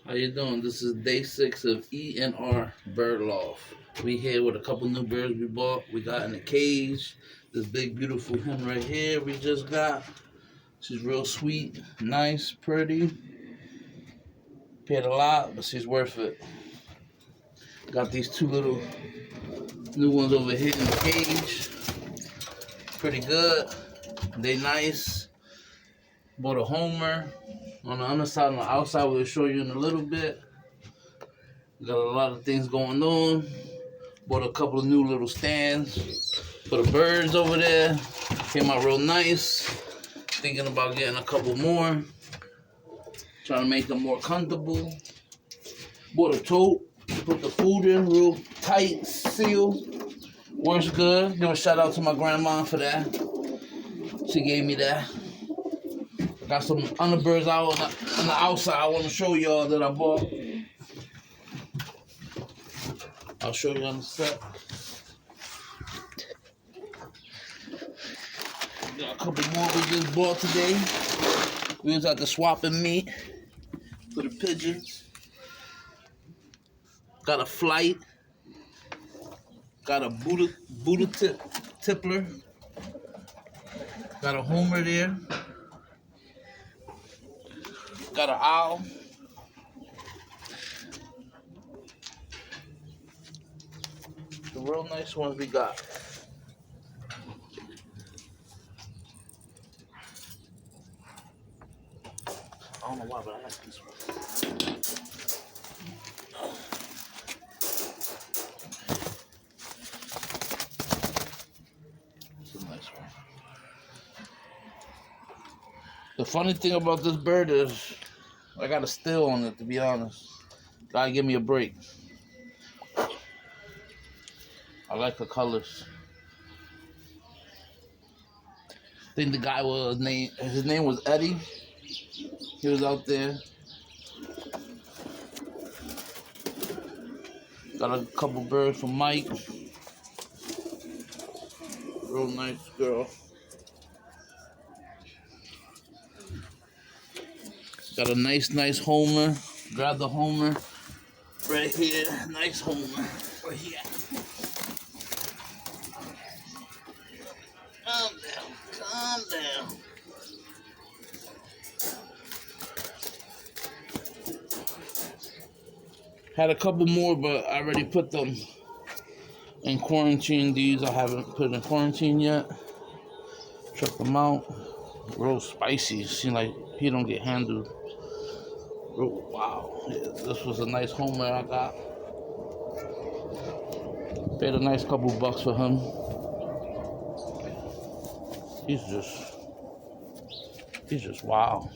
How you doing? This is day 6 of E and R Bird Loft. We here with a couple new birds we bought. We got in a cage. This big beautiful hen right here we just got. She's real sweet, nice, pretty. Paid a lot, but she's worth it. Got these two little new ones over here in the cage. Pretty good. They nice. Bought a homer. On the underside and the outside, we'll show you in a little bit. Got a lot of things going on. Bought a couple of new little stands for the birds over there. Came out real nice. Thinking about getting a couple more. Trying to make them more comfortable. Bought a tote. Put the food in real tight, sealed. Works good. Give a shout out to my grandma for that. She gave me that. Got some underbirds out on the outside I want to show y'all that I bought. I'll show you on the set. Got a couple more we just bought today. We was at the swapping meet for the pigeons. Got a flight. Got a Buddha tippler. Got a homer there. Got an owl. The real nice ones we got. I don't know why, but I like this one. It's a nice one. The funny thing about this bird is I got a still on it, to be honest. Gotta give me a break. I like the colors. I think the guy his name was Eddie. He was out there. Got a couple birds from Mike. Real nice girl. Got a nice homer. Grab the homer. Right here. Nice homer. Right here. Calm down. Calm down. Had a couple more, but I already put them in quarantine. These I haven't put in quarantine yet. Check them out. Real spicy. Seem like he don't get handled. Wow, yeah, this was a nice homer I got. Paid a nice couple bucks for him. He's just wow.